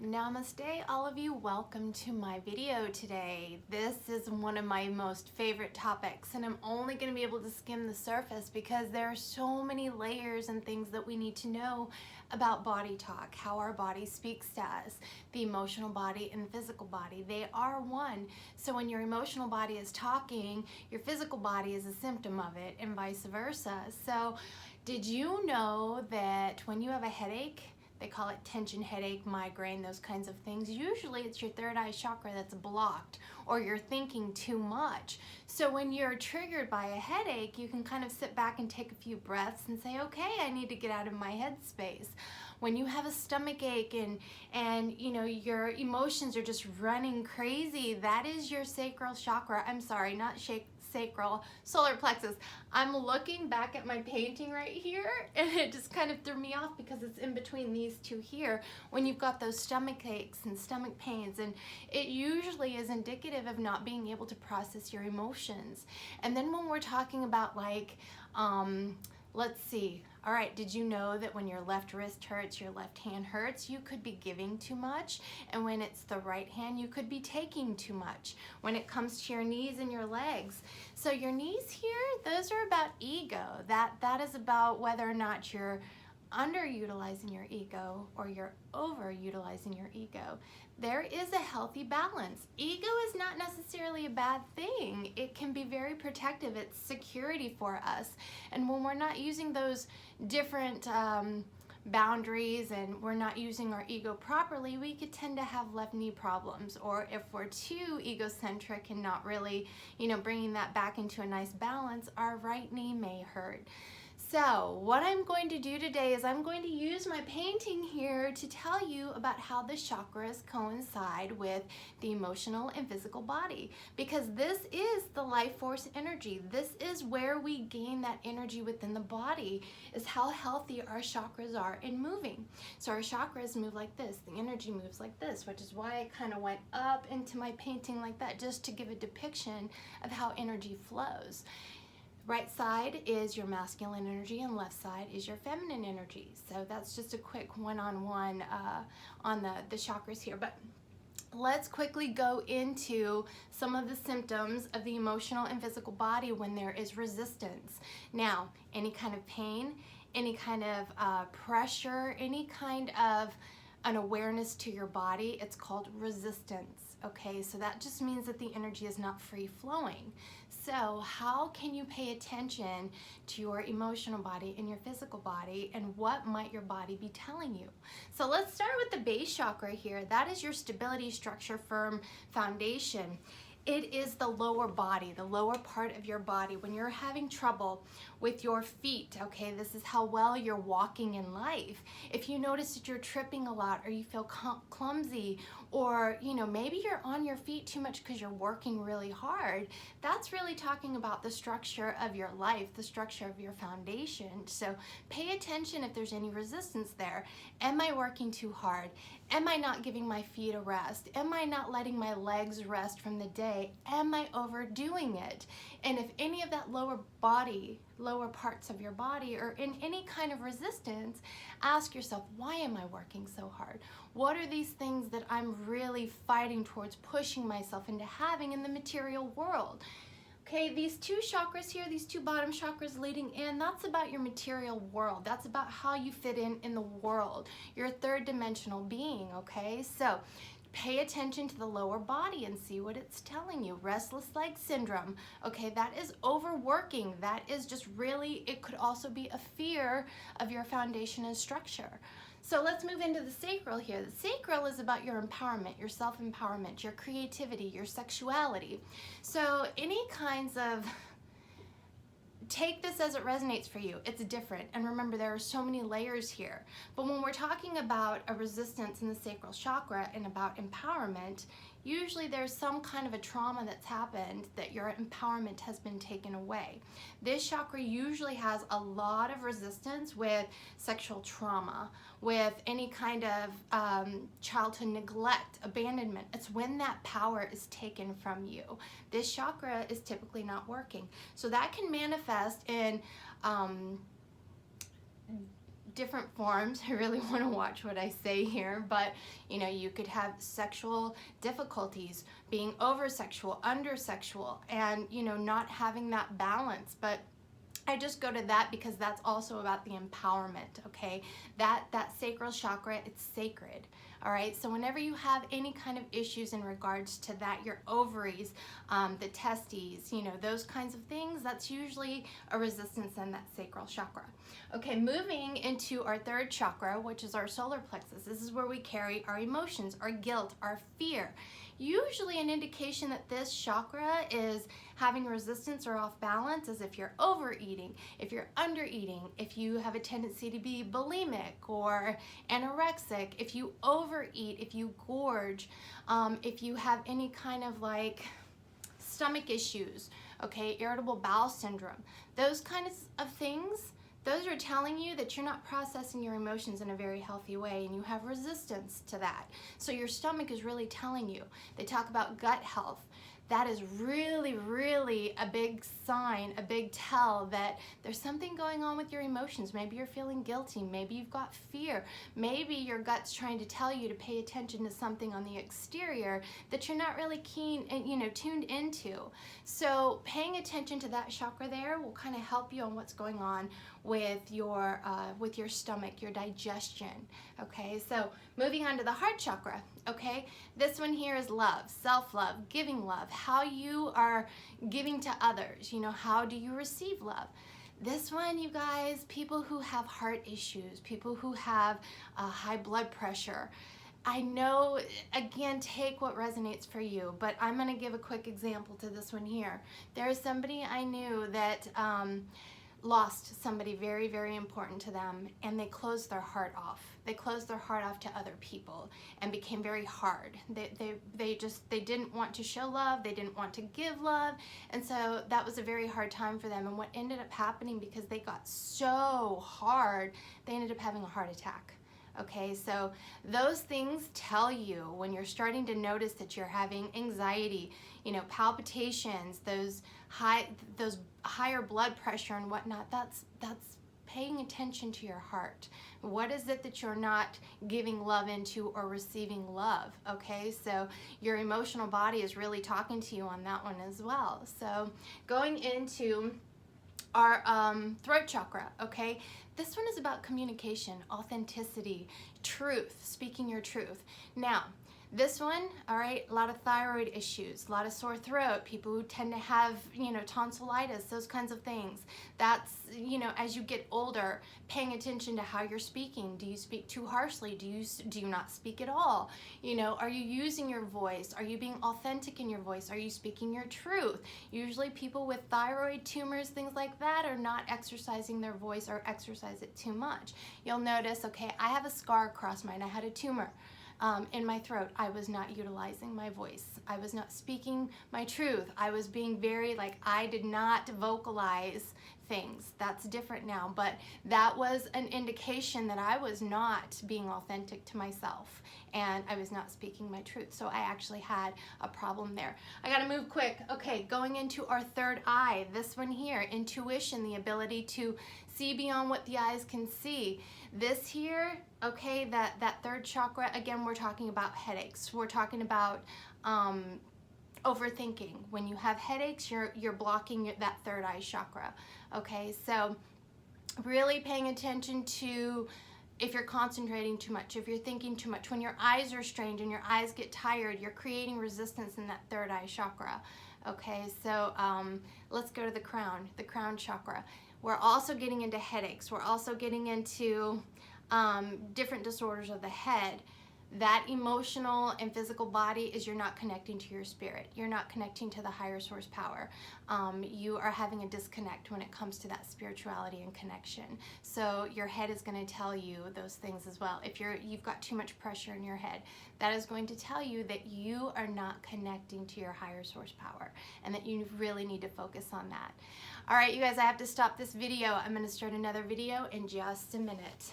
Namaste, all of you. Welcome to my video today. This is one of my most favorite topics, and I'm only going to be able to skim the surface because there are so many layers and things that we need to know about body talk, how our body speaks to us, the emotional body and physical body. They are one. So when your emotional body is talking, your physical body is a symptom of it, and vice versa. So did you know that when you have a headache, they call it tension headache, migraine, those kinds of things. Usually it's your third eye chakra that's blocked, or you're thinking too much. So when you're triggered by a headache, you can kind of sit back and take a few breaths and say, okay, I need to get out of my head space. When you have a stomach ache and you know your emotions are just running crazy, that is your sacral chakra. I'm sorry, not sacral, solar plexus. I'm looking back at my painting right here, and it just kind of threw me off because it's in between these two here when you've got those stomach aches and stomach pains, and it usually is indicative of not being able to process your emotions. And then when we're talking about like let's see. All right, did you know that when your left wrist hurts, your left hand hurts? You could be giving too much. And when it's the right hand, you could be taking too much. When it comes to your knees and your legs. So your knees here, those are about ego. That is about whether or not you're underutilizing your ego or you're overutilizing your ego. There is a healthy balance. Ego is not necessarily a bad thing. It can be very protective. It's security for us. And when we're not using those different boundaries and we're not using our ego properly, we could tend to have left knee problems. Or if we're too egocentric and not really, bringing that back into a nice balance, our right knee may hurt. So what I'm going to do today is I'm going to use my painting here to tell you about how the chakras coincide with the emotional and physical body, because this is the life force energy. This is where we gain that energy within the body, is how healthy our chakras are in moving. So our chakras move like this, the energy moves like this, which is why I kind of went up into my painting like that, just to give a depiction of how energy flows. Right side is your masculine energy and left side is your feminine energy. So that's just a quick one-on-one on the chakras here. But let's quickly go into some of the symptoms of the emotional and physical body when there is resistance. Now, any kind of pain, any kind of pressure, any kind of an awareness to your body, it's called resistance. Okay, so that just means that the energy is not free flowing. So how can you pay attention to your emotional body and your physical body, and what might your body be telling you? So let's start with the base chakra here. That is your stability, structure, firm foundation. It is the lower body, the lower part of your body. When you're having trouble with your feet, okay, this is how well you're walking in life. If you notice that you're tripping a lot, or you feel clumsy, or maybe you're on your feet too much because you're working really hard, that's really talking about the structure of your life, the structure of your foundation. So pay attention if there's any resistance there. Am I working too hard? Am I not giving my feet a rest? Am I not letting my legs rest from the day? Am I overdoing it? And if any of that lower parts of your body are in any kind of resistance, ask yourself, why am I working so hard? What are these things that I'm really fighting towards pushing myself into having in the material world? Okay, these two chakras here, these two bottom chakras leading in, that's about your material world. That's about how you fit in the world. You're a third dimensional being, okay? So pay attention to the lower body and see what it's telling you. Restless leg syndrome, okay, that is overworking. That is just really, it could also be a fear of your foundation and structure. So let's move into the sacral here. The sacral is about your empowerment, your self-empowerment, your creativity, your sexuality. So any kinds of, take this as it resonates for you. It's different. And remember, there are so many layers here. But when we're talking about a resistance in the sacral chakra and about empowerment, usually there's some kind of a trauma that's happened that your empowerment has been taken away. This chakra usually has a lot of resistance with sexual trauma, with any kind of childhood neglect, abandonment. It's when that power is taken from you. This chakra is typically not working. So that can manifest in different forms. I really want to watch what I say here, but you know, you could have sexual difficulties, being over sexual, under sexual, and you know, not having that balance. But I just go to that because that's also about the empowerment, okay? That sacral chakra, it's sacred, all right? So whenever you have any kind of issues in regards to that, your ovaries, the testes, you know, those kinds of things, that's usually a resistance in that sacral chakra. Okay, moving into our third chakra, which is our solar plexus. This is where we carry our emotions, our guilt, our fear. Usually an indication that this chakra is having resistance or off balance is if you're overeating, if you're undereating, if you have a tendency to be bulimic or anorexic, if you overeat, if you gorge, if you have any kind of like stomach issues, okay, irritable bowel syndrome, those kinds of things. Those are telling you that you're not processing your emotions in a very healthy way, and you have resistance to that. So your stomach is really telling you. They talk about gut health. That is really, really a big sign, a big tell that there's something going on with your emotions. Maybe you're feeling guilty. Maybe you've got fear. Maybe your gut's trying to tell you to pay attention to something on the exterior that you're not really keen and, you know, tuned into. So paying attention to that chakra there will kind of help you on what's going on with your stomach, your digestion. Okay, so moving on to the heart chakra. Okay, this one here is love, self-love, giving love, how you are giving to others. You know, how do you receive love? This one, you guys, people who have heart issues, people who have high blood pressure. I know, again, take what resonates for you, but I'm going to give a quick example to this one here. There is somebody I knew that lost somebody very, very important to them, and they closed their heart off. They closed their heart off to other people and became very hard. They didn't want to show love, they didn't want to give love, and so that was a very hard time for them. And what ended up happening, because they got so hard, they ended up having a heart attack. Okay, so those things tell you when you're starting to notice that you're having anxiety, you know, palpitations, those higher blood pressure and whatnot. That's paying attention to your heart. What is it that you're not giving love into or receiving love? Okay, so your emotional body is really talking to you on that one as well. So going into our throat chakra, okay? This one is about communication, authenticity, truth, speaking your truth. Now, this one, all right, a lot of thyroid issues, a lot of sore throat, people who tend to have, you know, tonsillitis, those kinds of things. That's, you know, as you get older, paying attention to how you're speaking. Do you speak too harshly? Do you not speak at all? You know, are you using your voice? Are you being authentic in your voice? Are you speaking your truth? Usually people with thyroid tumors, things like that, are not exercising their voice or exercise it too much. You'll notice, okay, I have a scar across mine. I had a tumor in my throat. I was not utilizing my voice. I was not speaking my truth. I was being very, like, I did not vocalize things. That's different now, but that was an indication that I was not being authentic to myself and I was not speaking my truth. So I actually had a problem there. I gotta move quick. Okay, going into our third eye, this one here, intuition, the ability to see beyond what the eyes can see. This here, okay, that third chakra, again, we're talking about headaches. We're talking about overthinking. When you have headaches, you're blocking that third eye chakra. Okay, so really paying attention to if you're concentrating too much, if you're thinking too much. When your eyes are strained and your eyes get tired, you're creating resistance in that third eye chakra. Okay, so let's go to the crown chakra. We're also getting into headaches. We're also getting into different disorders of the head. That emotional and physical body is you're not connecting to your spirit. You're not connecting to the higher source power. You are having a disconnect when it comes to that spirituality and connection. So your head is going to tell you those things as well. If you've got too much pressure in your head, that is going to tell you that you are not connecting to your higher source power and that you really need to focus on that. All right, you guys, I have to stop this video. I'm going to start another video in just a minute.